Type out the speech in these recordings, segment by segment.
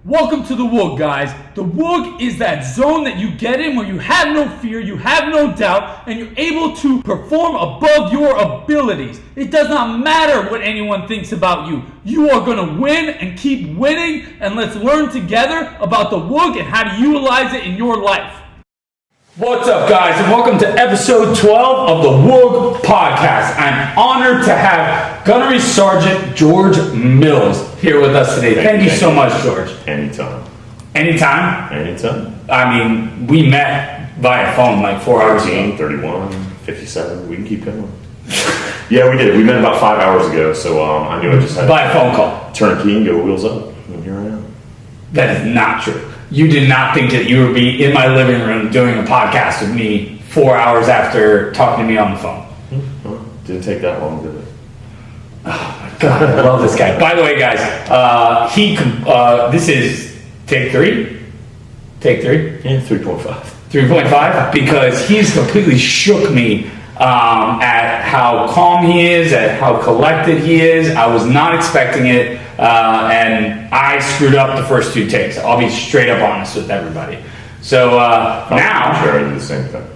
Welcome to the WOOG, guys. The WOOG is that zone that you get in where you have no fear, you have no doubt, and you're able to perform above your abilities. It does not matter what anyone thinks about you. You are going to win and keep winning, and let's learn together about the WOOG and how to utilize it in your life. What's up, guys, and welcome to episode 12 of the WOOG podcast. I'm honored to have Gunnery Sgt. George Mills here with us today. Thank you so much, George. Anytime. Anytime? Anytime. I mean, we met via phone like 4 hours ago. 31, 57. We can keep going. Yeah, we did. We met about 5 hours ago, so I knew I just had by a phone call. Turn a key and go wheels up. And here I am. That is not true. You did not think that you would be in my living room doing a podcast with me 4 hours after talking to me on the phone. Well, didn't take that long, did it? Oh my God, I love this guy. By the way, guys, this is take three? Take three? Yeah, 3.5. 3.5? Because he's completely shook me at how calm he is, at how collected he is. I was not expecting it, and I screwed up the first two takes. I'll be straight up honest with everybody. So now, I'm sure I did the same thing.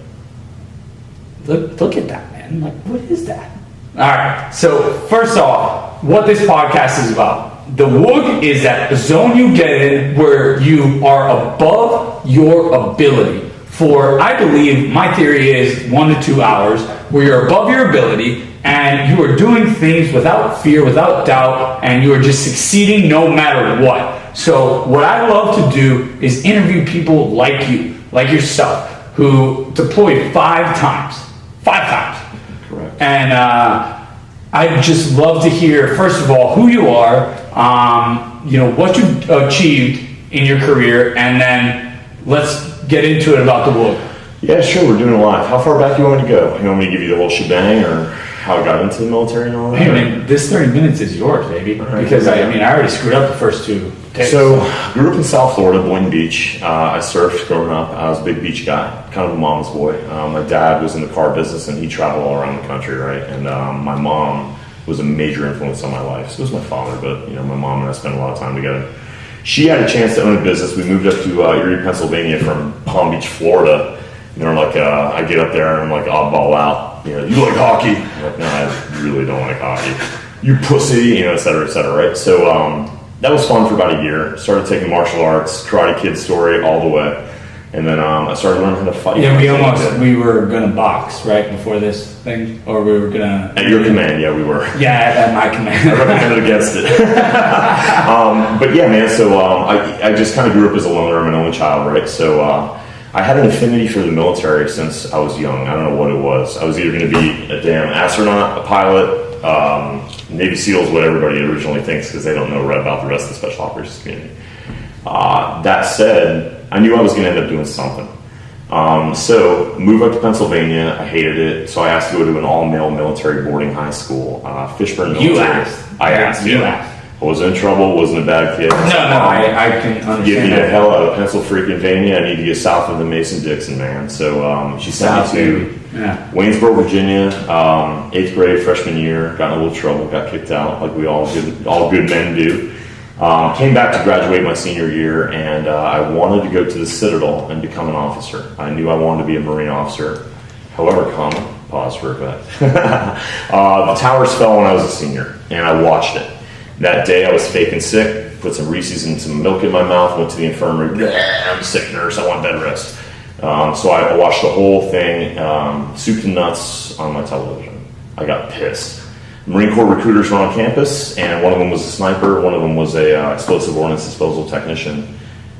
Look at that, man. Like, what is that? All right. So first off, what this podcast is about. The WOOG is that zone you get in where you are above your ability. For, I believe, my theory is 1 to 2 hours where you're above your ability and you are doing things without fear, without doubt, and you are just succeeding no matter what. So what I love to do is interview people like you, like yourself, who deployed 5 times. 5 times. Correct. And I just love to hear, first of all, who you are, what you've achieved in your career, and then let's get into it about the WOOG. Yeah, sure, we're doing it live. How far back do you want me to go? You want me to give you the whole shebang, or how I got into the military and all that? Hey, man, this 30 minutes is yours, baby. Right. Because, I already screwed up the first 2 takes. So, grew up in South Florida, Boynton Beach. I surfed growing up. I was a big beach guy, kind of a mama's boy. My dad was in the car business, and he traveled all around the country, right? And my mom was a major influence on my life. So was my father, but, my mom and I spent a lot of time together. She had a chance to own a business. We moved up to Erie, Pennsylvania from Palm Beach, Florida. And they're like, I get up there and I'm like oddball out. You like hockey? I'm like, no, I really don't like hockey. You pussy, et cetera, right? So that was fun for about a year. Started taking martial arts, Karate Kid story all the way. And then I started learning how to fight. Yeah, we were going to box, right, before this thing? Or we were going to... At your command, yeah, we were. Yeah, at my command. I recommended against it. But yeah, man, so I just kind of grew up as a loner. I'm an only child, right? So I had an affinity for the military since I was young. I don't know what it was. I was either going to be a damn astronaut, a pilot, Navy SEALs, what everybody originally thinks, because they don't know right about the rest of the special operations community. That said, I knew I was going to end up doing something. So, moved up to Pennsylvania. I hated it, so I asked to go to an all-male military boarding high school, Fishburne Military. You asked. I asked. You yeah. asked. I was in trouble. Wasn't a bad kid. No, I can understand. Get me the hell out of Pennsylvania. I need to get south of the Mason-Dixon, man. So she sent me to Waynesboro, Virginia. 8th grade, freshman year. Got in a little trouble. Got kicked out, like we all good men do. Came back to graduate my senior year, and I wanted to go to the Citadel and become an officer. I knew I wanted to be a Marine officer. However, pause for a bit. The towers fell when I was a senior, and I watched it. That day I was faking sick, put some Reese's and some milk in my mouth, went to the infirmary. I'm a sick nurse, I want bed rest. So I watched the whole thing, soup to nuts, on my television. I got pissed. Marine Corps recruiters were on campus, and one of them was a sniper, one of them was a explosive ordnance disposal technician,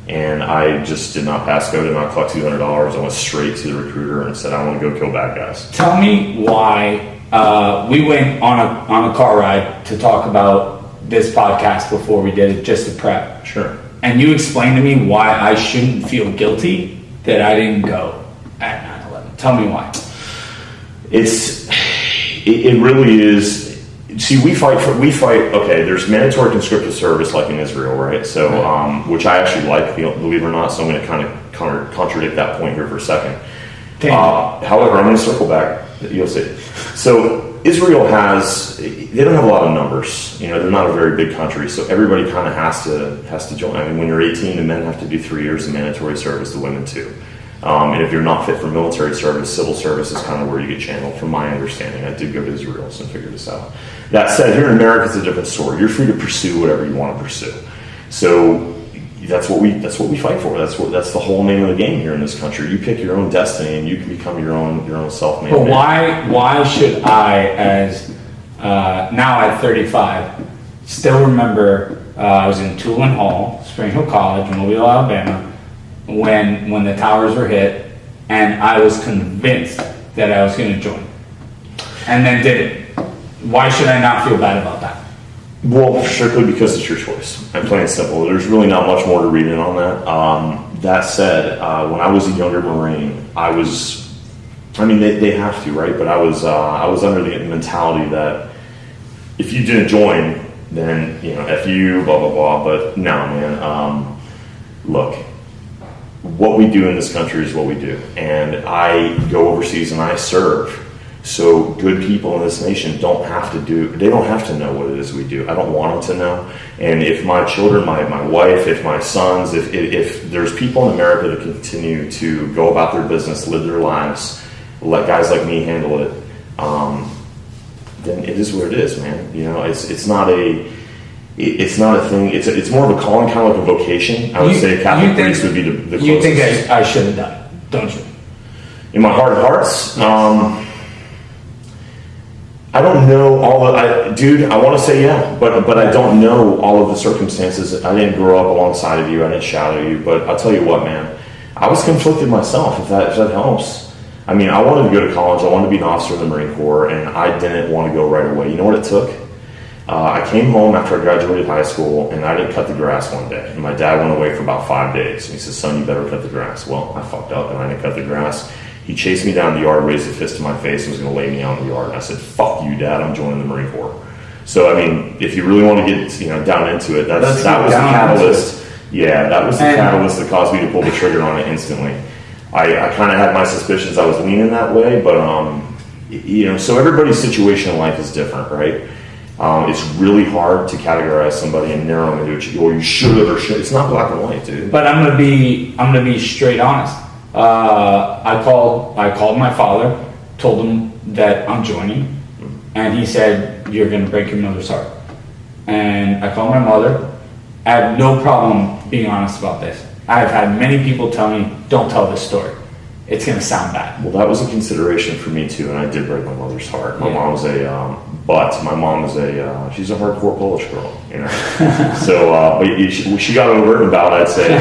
and I just did not pass go, did not collect $200. I went straight to the recruiter and said, I want to go kill bad guys. Tell me why we went on a car ride to talk about this podcast before we did it, just to prep. Sure. And you explained to me why I shouldn't feel guilty that I didn't go at 9/11. Tell me why. It really is. See, we fight. Okay, there's mandatory conscriptive service like in Israel, right? So, which I actually like, believe it or not. So I'm going to kind of contradict that point here for a second. However, I'm going to circle back. You'll see. So Israel they don't have a lot of numbers. You know, they're not a very big country, so everybody kind of has to join. I mean, when you're 18, the men have to do 3 years of mandatory service, the women too. And if you're not fit for military service, civil service is kind of where you get channeled, from my understanding. I did go to Israel, so I figured this out. That said, here in America, it's a different story. You're free to pursue whatever you want to pursue. So that's what we fight for. That's the whole name of the game here in this country. You pick your own destiny, and you can become your own self-made But man. why should I, as now at 35, still remember I was in Tulane Hall, Spring Hill College, Mobile, Alabama, when the towers were hit, and I was convinced that I was going to join, and then did it. Why should I not feel bad about that? Well, strictly because it's your choice. I'm plain and simple. There's really not much more to read in on that. That said, when I was a younger Marine, they have to, right? But I was under the mentality that if you didn't join, then, F you, blah, blah, blah. But no, man, look, what we do in this country is what we do. And I go overseas and I serve. So good people in this nation don't have to know what it is we do. I don't want them to know. And if my children, my wife, if my sons, if there's people in America that continue to go about their business, live their lives, let guys like me handle it, then it is what it is, man. It's not a thing. It's more of a calling, kind of like a vocation. I would say Catholic priest would be the closest. You think I should have done it, don't you? In my heart of hearts, I don't know I want to say yeah, but I don't know all of the circumstances. I didn't grow up alongside of you. I didn't shadow you. But I'll tell you what, man, I was conflicted myself, if that helps. I mean, I wanted to go to college. I wanted to be an officer in the Marine Corps, and I didn't want to go right away. You know what it took? I came home after I graduated high school, and I didn't cut the grass one day. And my dad went away for about 5 days. And he said, son, you better cut the grass. Well, I fucked up, and I didn't cut the grass. He chased me down the yard, raised a fist to my face, and was going to lay me out in the yard. And I said, fuck you, Dad, I'm joining the Marine Corps. So, I mean, if you really want to get down into it, that was the catalyst. Yeah, that was the catalyst that caused me to pull the trigger on it instantly. I kind of had my suspicions I was leaning that way, but, so everybody's situation in life is different, right? It's really hard to categorize somebody and narrow them into or you should have or should. It's not black and white, dude. But I'm gonna be straight honest. I called my father, told him that I'm joining, and he said, you're gonna break your mother's heart. And I called my mother. I have no problem being honest about this. I've had many people tell me, don't tell this story. It's gonna sound bad. Well, that was a consideration for me too, and I did break my mother's heart. My mom was she's a hardcore Polish girl, So, but she got over it in about, I'd say,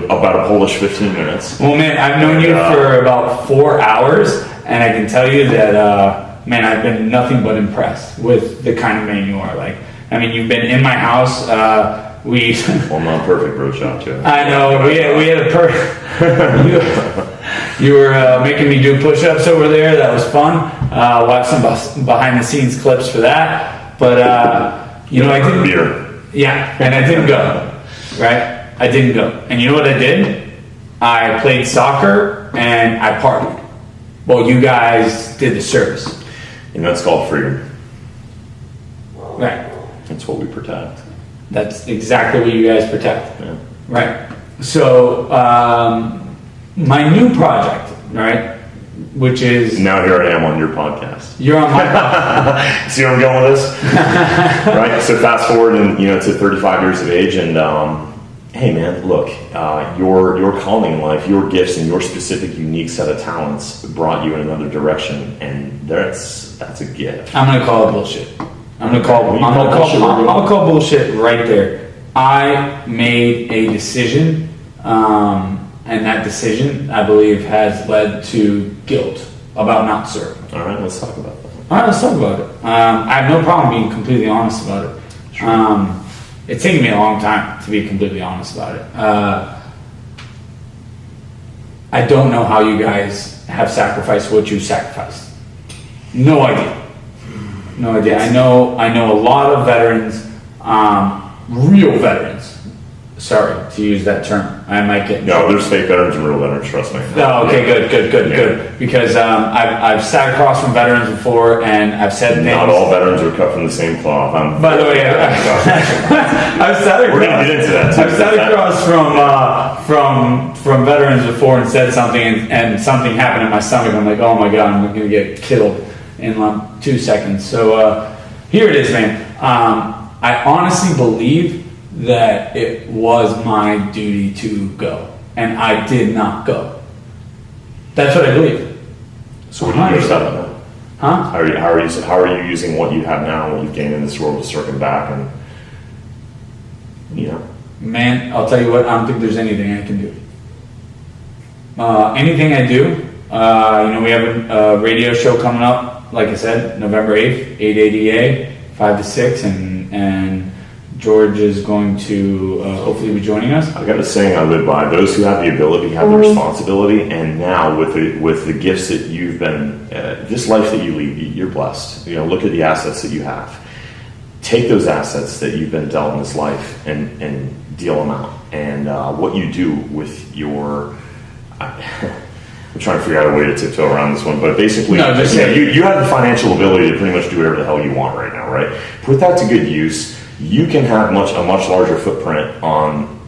about a Polish 15 minutes. Well, man, I've known you for about 4 hours, and I can tell you that, man, I've been nothing but impressed with the kind of man you are. Like, I mean, you've been in my house. Well, not perfect, bro, shot too. I know we had a perfect. You were making me do push-ups over there. That was fun. Watch some behind-the-scenes clips for that. But I didn't. Beer. Yeah, and I didn't go. Right, I didn't go. And you know what I did? I played soccer and I partied. Well, you guys did the service. That's called freedom. Right. That's what we protect. That's exactly what you guys protect. Yeah. Right. So, my new project, right, which is... Now here I am on your podcast. You're on my podcast. See where I'm going with this? Right? So fast forward to 35 years of age, and hey man, look, your calling in life, your gifts and your specific unique set of talents brought you in another direction, and that's a gift. I'm gonna call it bullshit. I'll call bullshit right there. I made a decision, and that decision, I believe, has led to guilt about not serving. All right, let's talk about that. All right, let's talk about it. I have no problem being completely honest about it. Sure. It's taken me a long time to be completely honest about it. I don't know how you guys have sacrificed what you sacrificed. No idea. No idea. I know a lot of veterans, real veterans, sorry to use that term. I might get... No, there's fake veterans and real veterans, trust me. Oh, okay, good. Because I've sat across from veterans before, and I've said things... Not all veterans are cut from the same cloth. By the way, I've sat across... We're going to get into that, too. I've sat across from veterans before and said something, and something happened in my stomach. I'm like, oh my God, I'm going to get killed in 2 seconds. So here it is, man. I honestly believe that it was my duty to go, and I did not go. That's what I believe. So what do you use that now? Huh? How are you using what you have now and what you've gained in this world to circle back and, Man, I'll tell you what, I don't think there's anything I can do. Anything I do, we have a radio show coming up, like I said, November 8th, 880A, 5 to 6, and George is going to hopefully be joining us. I've got a saying I live by: those who have the ability have the responsibility. And now, with the gifts that you've been, this life that you lead, you're blessed. Look at the assets that you have. Take those assets that you've been dealt in this life and deal them out. And what you do with your, I'm trying to figure out a way to tiptoe around this one, but basically, you have the financial ability to pretty much do whatever the hell you want right now, right? Put that to good use. You can have a much larger footprint on,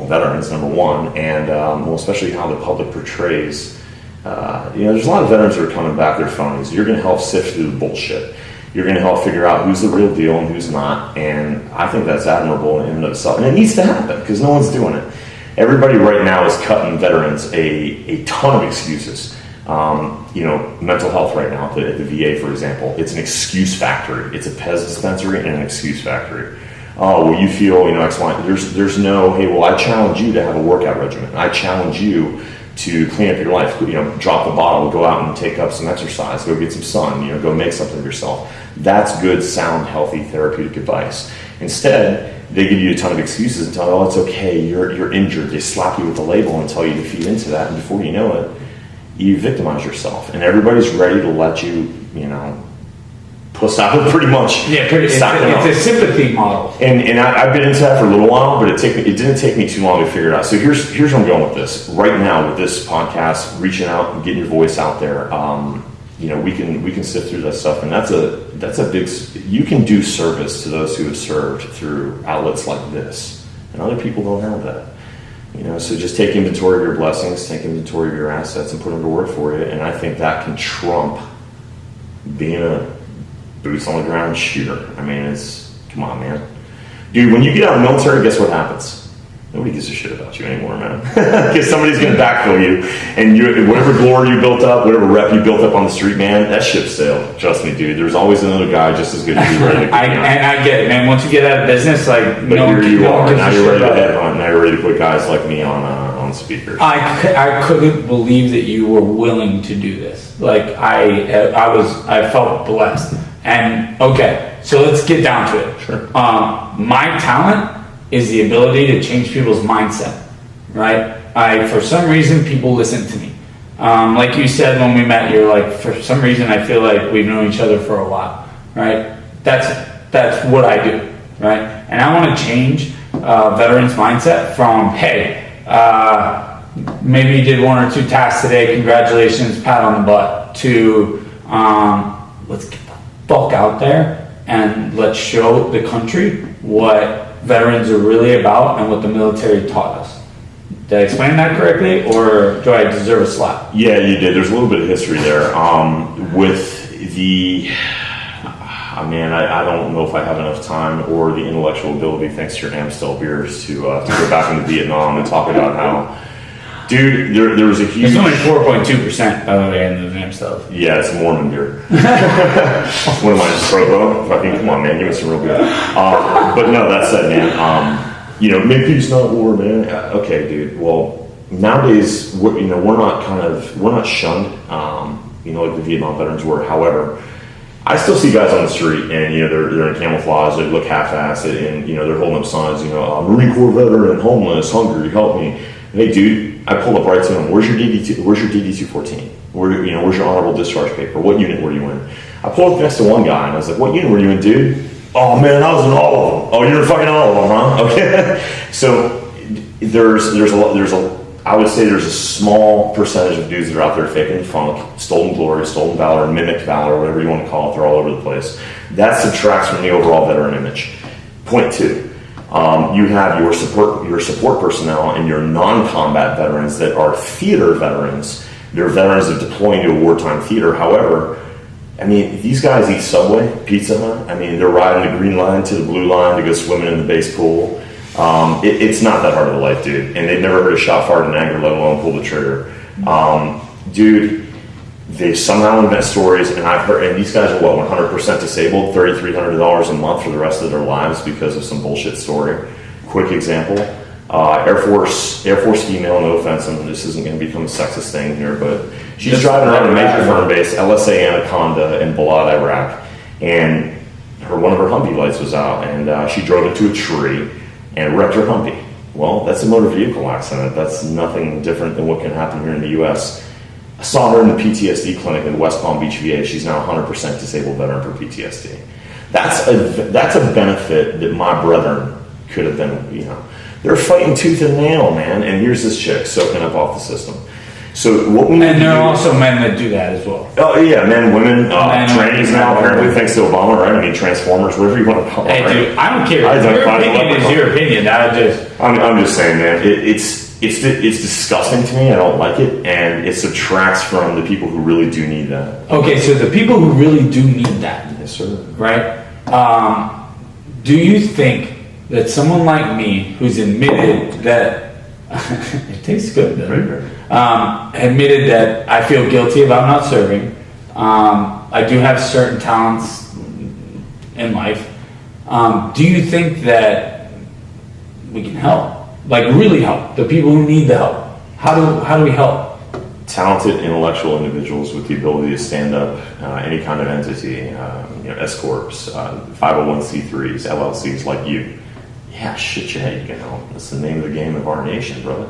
veterans, number one, and especially how the public portrays. There's a lot of veterans that are coming back, they're phonies. You're going to help sift through the bullshit. You're going to help figure out who's the real deal and who's not, and I think that's admirable in and of itself. And it needs to happen, because no one's doing it. Everybody right now is cutting veterans a ton of excuses. Mental health right now at the VA, for example, it's an excuse factory. It's a Pez dispensary and an excuse factory. Oh, well, you feel, X, Y. There's no, hey, well, I challenge you to have a workout regimen. I challenge you to clean up your life. Drop the bottle, go out and take up some exercise, go get some sun, go make something of yourself. That's good, sound, healthy, therapeutic advice. Instead, they give you a ton of excuses and tell you, oh, it's okay, you're injured. They slap you with a label and tell you to feed into that, and before you know it, you victimize yourself. And everybody's ready to let you, puss out pretty much. Yeah, it's a sympathy model. And I've been into that for a little while, but it didn't take me too long to figure it out. So here's where I'm going with this. Right now, with this podcast, reaching out and getting your voice out there, we can sift through that stuff, and that's a big. You can do service to those who have served through outlets like this, and other people don't have that. So just take inventory of your blessings, take inventory of your assets, and put them to work for you. And I think that can trump being a boots on the ground shooter. I mean, come on, man. Dude, when you get out of the military, guess what happens? Nobody gives a shit about you anymore, man. Because somebody's going to backfill you. And whatever glory you built up, whatever rep you built up on the street, man, that ship's sailed. Trust me, dude. There's always another guy just as good as you ready to And I get it, man. Once you get out of business, but here you are. Now you're ready to headhunt. Now you're ready to put guys like me on speakers. I couldn't believe that you were willing to do this. Like, I felt blessed. And, okay, so let's get down to it. Sure. My talent is the ability to change people's mindset, right? For some reason, people listen to me. Like you said when we met, you're like, for some reason, I feel like we've known each other for a while, right? That's what I do, right? And I want to change veterans' mindset from, hey, maybe you did 1 or 2 tasks today, congratulations, pat on the butt, to let's get the fuck out there and let's show the country what veterans are really about and what the military taught us. Did I explain that correctly, or do I deserve a slap? Yeah, you did. There's a little bit of history there. With the... I don't know if I have enough time or the intellectual ability, thanks to your Amstel beers, to go back into Vietnam and talk about how... Dude, there was a huge... It's only 4.2%, by the way, in the Amstel. Yeah, it's Mormon beer. One of mine is Provo. Come on, man, give me some real beer. But no, that said, man, make peace, not war, man. Okay, dude. Well, nowadays, we're not shunned, like the Vietnam veterans were. However, I still see guys on the street, and they're in camouflage, they look half-assed, and they're holding up signs, Marine Corps veteran, homeless, hungry, help me. Hey, dude. I pull up right to him. Where's your DD-214? Where's your honorable discharge paper? What unit were you in? I pulled up next to one guy and I was like, what unit were you in, dude? Oh man, I was in all of them. Oh, you're in fucking all of them, huh? Okay. So I would say there's a small percentage of dudes that are out there faking the funk, stolen glory, stolen valor, mimicked valor, whatever you want to call it. They're all over the place. That subtracts from the overall veteran image. Point two, you have your support personnel and your non-combat veterans that are theater veterans. They're veterans that deploy into a wartime theater. However, I mean, these guys eat Subway, Pizza Hut. I mean, they're riding the green line to the blue line to go swimming in the base pool. It's not that hard of a life, dude. And they've never heard a shot fired in anger, let alone pull the trigger. Dude, they somehow invent stories, and I've heard, and these guys are 100% disabled, $3,300 a month for the rest of their lives because of some bullshit story. Quick example, Air Force female, no offense, and this isn't going to become a sexist thing here, but she's driving around a major firm base, LSA Anaconda in Balad, Iraq, and one of her Humvee lights was out, and she drove into a tree and wrecked her Humvee. Well, that's a motor vehicle accident. That's nothing different than what can happen here in the U.S. I saw her in the PTSD clinic in West Palm Beach, VA. She's now 100% disabled veteran for PTSD. That's a benefit that my brethren could have been, They're fighting tooth and nail, man. And here's this chick soaking up off the system. So what we need and there are also men that do that as well. Oh yeah, men, women, trannies now apparently thanks to Obama, right? I mean, Transformers, whatever you want to call it. Hey, right? dude, I don't care. Your opinion is your opinion. I'm just saying, man. It's disgusting to me. I don't like it, and it subtracts from the people who really do need that. Okay, so the people who really do need that, yes, sir. Right? Do you think that someone like me, who's admitted that it tastes good, though, admitted that I feel guilty about not serving. I do have certain talents in life. Do you think that we can help? Like really help the people who need the help? How do we help? Talented intellectual individuals with the ability to stand up any kind of entity, S corps, 501c3s, LLCs like you. Yeah, shit, your head, you can help. That's the name of the game of our nation, brother.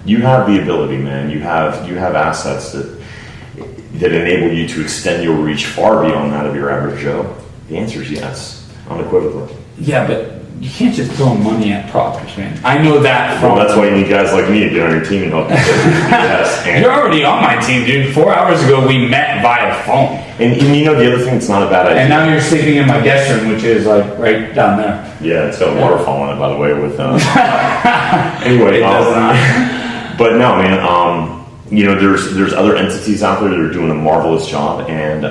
You have the ability, man. You have assets that enable you to extend your reach far beyond that of your average Joe. The answer is yes, unequivocally. Yeah, but you can't just throw money at problems, man. I know that from... Well, that's why you need guys like me to get on your team and help you. Yes, you're already on my team, dude. 4 hours ago, we met via phone. And the other thing that's not a bad idea. And now you're sleeping in my guest room, which is like right down there. Yeah, it's got a waterfall on it, by the way. With anyway, it does not. But no, man. There's other entities out there that are doing a marvelous job, and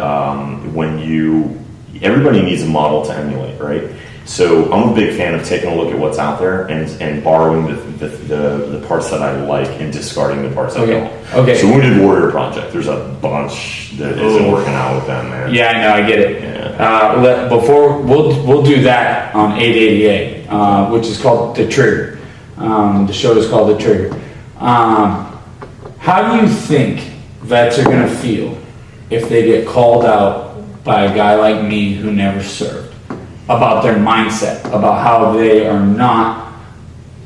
everybody needs a model to emulate, right? So I'm a big fan of taking a look at what's out there and borrowing the parts that I like and discarding the parts I don't. Okay. So Wounded Warrior Project, there's a bunch that isn't working out with them, man. Yeah, I know, I get it. Yeah. Before we'll do that on 888, which is called The Trigger. The show is called The Trigger. How do you think vets are going to feel if they get called out by a guy like me who never served? About their mindset, about how they are not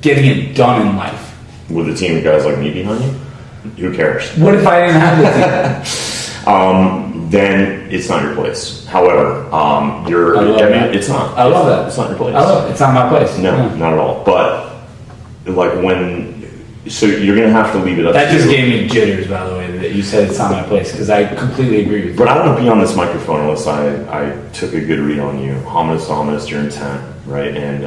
getting it done in life. With a team of guys like me behind you? Who cares? What if I didn't have the team? Then it's not your place. However, it's not. I love that. It's not your place. I love it. It's not my place. No, not at all. But so you're going to have to leave it up that to you. That just gave me jitters, by the way, that you said it's not my place, because I completely agree with you. But I don't be on this microphone unless I took a good read on you. Ominous, your intent, right? And,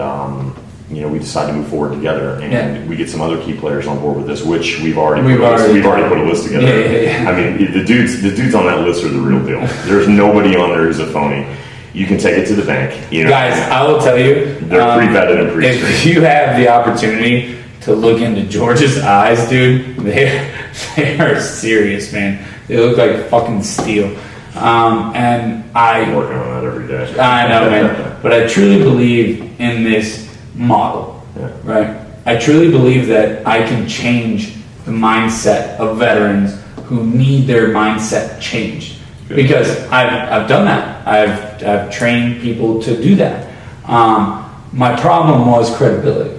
we decide to move forward together, and we get some other key players on board with this, which we've already put a list together. Yeah. I mean, the dudes on that list are the real deal. There's nobody on there who's a phony. You can take it to the bank. Guys, I will tell you. They're pre-vetted and pre-screened. If you have the opportunity to look into George's eyes, dude, they are serious, man. They look like fucking steel. And I'm working on that every day. I know, man. But I truly believe in this model, right? I truly believe that I can change the mindset of veterans who need their mindset changed. Good. Because I've done that. I've trained people to do that. My problem was credibility.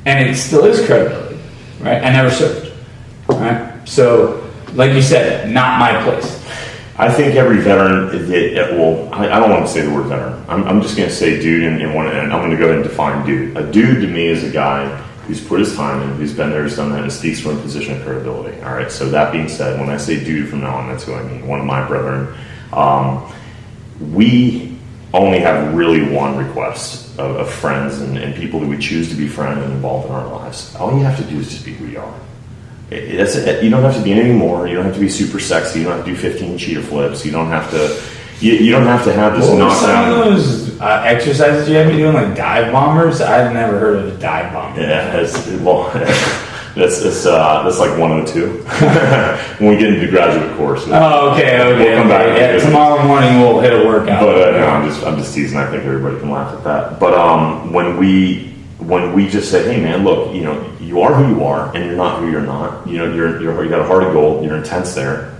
And it still is credibility, right? I never served, right? So, like you said, not my place. I think every veteran, I don't want to say the word veteran. I'm just going to say dude, and I'm going to go ahead and define dude. A dude to me is a guy who's put his time in, who's been there, who's done that, and speaks from a position of credibility. All right. So that being said, when I say dude from now on, that's who I mean. One of my brethren. We only have really one request of friends and people that we choose to be friends and involved in our lives. All you have to do is just be who you are. That's it. You don't have to be anything more. You don't have to be super sexy. You don't have to do 15 cheetah flips. You don't have to. You don't have to have this knockdown. Some of those exercises you have me doing, like dive bombers. I've never heard of a dive bomber. Yeah, that's like 102 when we get into the graduate course. Okay. We'll come back. Yeah, tomorrow morning we'll hit a workout. But no, I'm just teasing. I think everybody can laugh at that. But when we just say, hey man, look, you are who you are, and you're not who you're not. You got a heart of gold. You're intense there.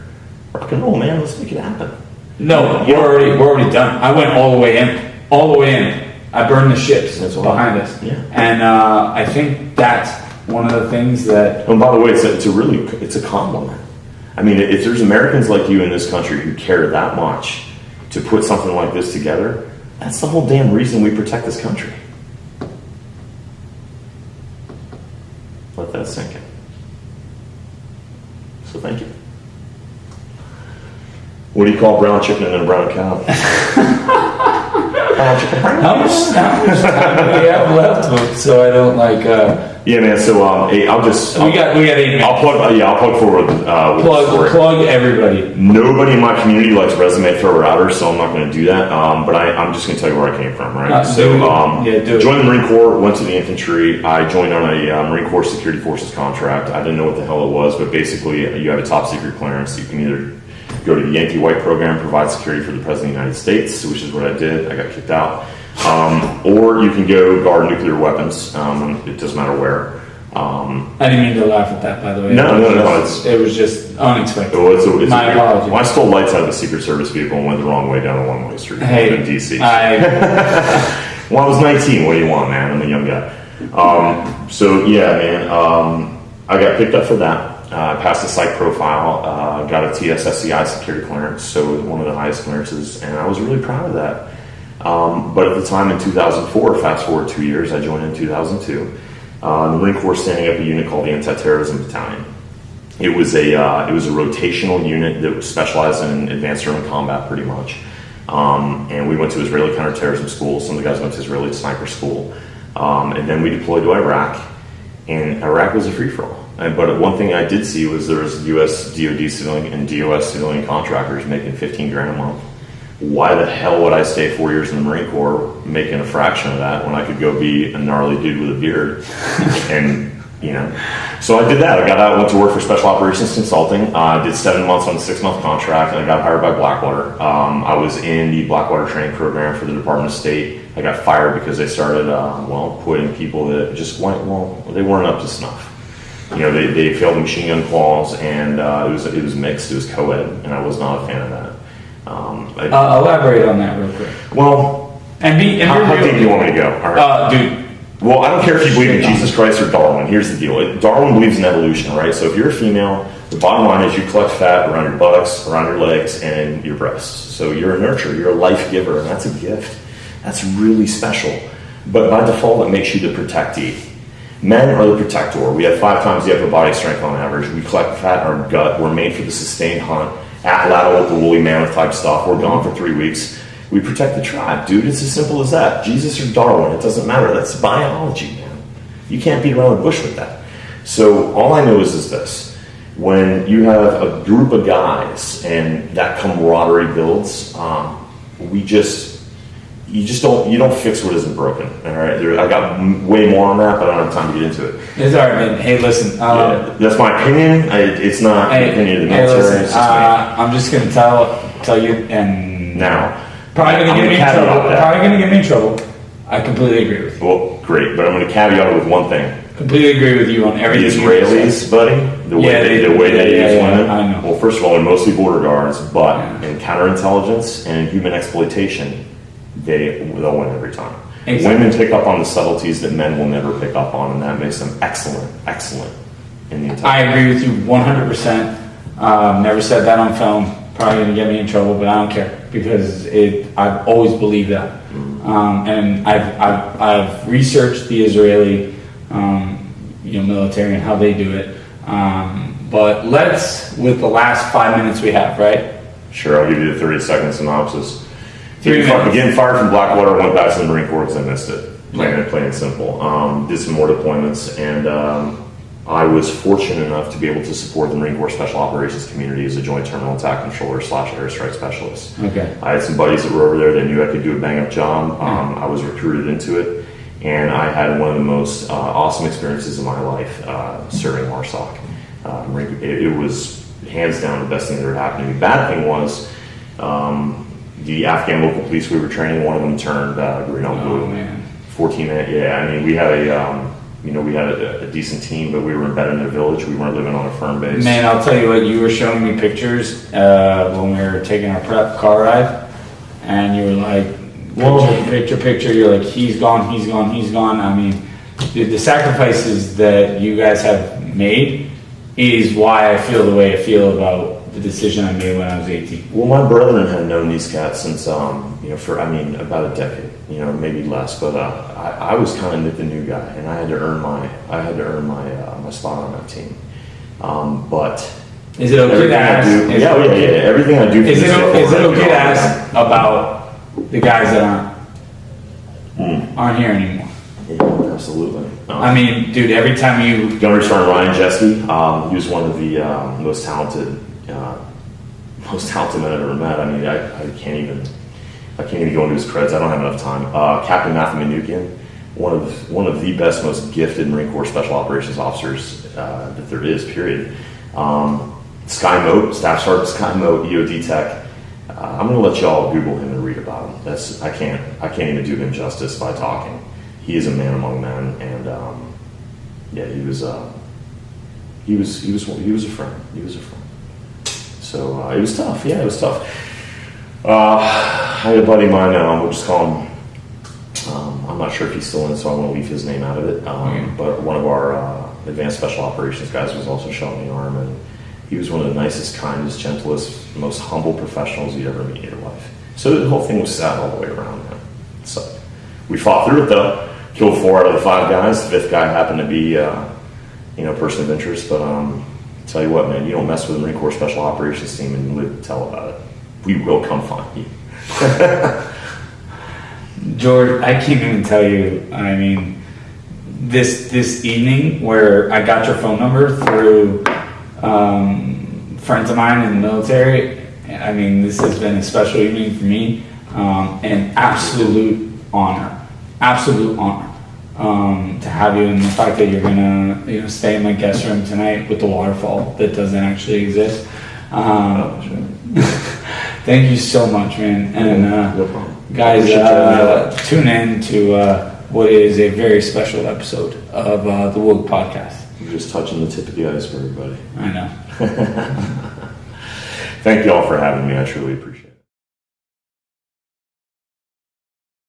Rock and roll, man. Let's make it happen. No, we're already done. I went all the way in. I burned the ships behind us. Yeah. And I think that's one of the things that. And by the way, it's a compliment. I mean, if there's Americans like you in this country who care that much to put something like this together, that's the whole damn reason we protect this country. Let that sink in. So thank you. What do you call brown chicken and a brown cow? Brown chicken. How much time do we have left? So I don't Yeah, man. So hey, we got 8 minutes. I'll plug forward. Plug everybody. Nobody in my community likes resume thrower outers, so I'm not going to do that. But I'm just going to tell you where I came from, right? Joined the Marine Corps, went to the infantry. I joined on a Marine Corps Security Forces contract. I didn't know what the hell it was, but basically you have a top secret clearance. You can either go to the Yankee White program, provide security for the President of the United States, which is what I did. I got kicked out. Or you can go guard nuclear weapons. It doesn't matter where. I didn't mean to laugh at that, by the way. No. It was just unexpected. It's my apologies. Well, I stole lights out of a Secret Service vehicle and went the wrong way down a one-way street in D.C. Well, I was 19. What do you want, man? I'm a young guy. I got picked up for that. I passed the psych profile, got a TSSCI security clearance, so one of the highest clearances, and I was really proud of that. But at the time in 2004, fast forward 2 years, I joined in 2002. The Marine Corps standing up a unit called the Anti-Terrorism Battalion. It was a rotational unit that specialized in advanced urban combat, pretty much. And we went to Israeli counterterrorism school. Some of the guys went to Israeli sniper school, and then we deployed to Iraq. And Iraq was a free-for-all. But one thing I did see was there was U.S. DoD civilian and DOS civilian contractors making $15,000 a month. Why the hell would I stay 4 years in the Marine Corps making a fraction of that when I could go be a gnarly dude with a beard? So I did that. I got out, went to work for Special Operations Consulting. I did 7 months on a 6-month contract, and I got hired by Blackwater. I was in the Blackwater training program for the Department of State. I got fired because they started, putting people that just they weren't up to snuff. They failed machine gun calls, and it was mixed. It was co-ed, and I was not a fan of that. Elaborate on that real quick. Well, how deep do you want me to go? All right. Dude. Well, I don't care if you believe in Jesus Christ or Darwin. Here's the deal. Darwin believes in evolution, right? So if you're a female, the bottom line is you collect fat around your buttocks, around your legs, and your breasts. So you're a nurturer. You're a life giver, and that's a gift. That's really special. But by default, it makes you the protectee. Men are the protector. We have 5 times the upper body strength on average. We collect fat in our gut. We're made for the sustained hunt. Atlatl with the woolly mammoth type stuff. We're gone for 3 weeks. We protect the tribe, dude. It's as simple as that. Jesus or Darwin, it doesn't matter. That's biology, man. You can't beat around the bush with that. So all I know is this. When you have a group of guys and that camaraderie builds, you don't fix what isn't broken. All right, I got way more on that, but I don't have time to get into it. It's all right, man. Hey, listen. That's my opinion. It's not the opinion of the military. Listen, I'm just going to tell you, and now probably going to get me in trouble. I completely agree with you. Well, great, but I'm going to caveat it with one thing. Completely agree with you on everything. The Israelis, buddy, the way they use women. I know. Well, first of all, they're mostly border guards, but in counterintelligence and in human exploitation, they'll win every time. Exactly. Women pick up on the subtleties that men will never pick up on, and that makes them excellent in the entire. I agree with you 100%. Never said that on film. Probably going to get me in trouble, but I don't care because I've always believed that. And I've researched the Israeli military and how they do it. But let's, with the last 5 minutes we have, right? Sure, I'll give you the 30-second synopsis. 3 minutes. Getting fired from Blackwater, went back to the Marine Corps because I missed it. Plain and simple. Did some more deployments, and I was fortunate enough to be able to support the Marine Corps Special Operations community as a Joint Terminal Attack Controller / Airstrike Specialist. Okay. I had some buddies that were over there that knew I could do a bang-up job. I was recruited into it, and I had one of the most awesome experiences of my life serving MARSOC. It was hands down the best thing that ever happened to me. Bad thing was the Afghan local police we were training, one of them turned green on blue. Oh, man. 14 minutes, yeah. I mean, we had a decent team, but we were embedded in a village. We weren't living on a firm base. Man, I'll tell you what, you were showing me pictures when we were taking our prep car ride, and you were like, picture. You're like, he's gone. I mean, dude, the sacrifices that you guys have made is why I feel the way I feel about the decision I made when I was 18. Well, my brethren had known these cats since, for about a decade, maybe less. But I was kind of the new guy, and I had to earn my spot on that team. But is it okay to ask? Yeah. Everything I do. Is it okay to ask about the guys that aren't here anymore? Yeah, absolutely. I mean, dude, every time you Gunnery Sgt. Ryan Jeske, he was one of the most talented men I've ever met. I mean, I can't even go into his creds. I don't have enough time. Captain Matthew Manukian, one of the best, most gifted Marine Corps Special Operations officers that there is. Period. Sky Moat, Staff Sergeant Sky Moat, EOD Tech. I'm going to let y'all Google him and read about him. I can't even do him justice by talking. He is a man among men, and he was a friend. He was a friend. So it was tough. Yeah, it was tough. I had a buddy of mine. We'll just call him. I'm not sure if he's still in, so I want to leave his name out of it. But one of our advanced special operations guys was also shot in the arm, and he was one of the nicest, kindest, gentlest, most humble professionals you'd ever meet in your life. So the whole thing was sad all the way around, man. So we fought through it though. Killed 4 out of the 5 guys. The 5th guy happened to be, person of interest. But tell you what, man, you don't mess with the Marine Corps Special Operations team and live to tell about it. We will come find you. George, I can't even tell you. I mean, this evening where I got your phone number through friends of mine in the military. I mean, this has been a special evening for me. An absolute honor. Absolute honor to have you, and the fact that you're gonna stay in my guest room tonight with the waterfall that doesn't actually exist. Thank you so much, man. And no problem. Guys, tune in to what is a very special episode of the WOG podcast. You're just touching the tip of the iceberg, buddy. I know. Thank you all for having me. I truly appreciate it.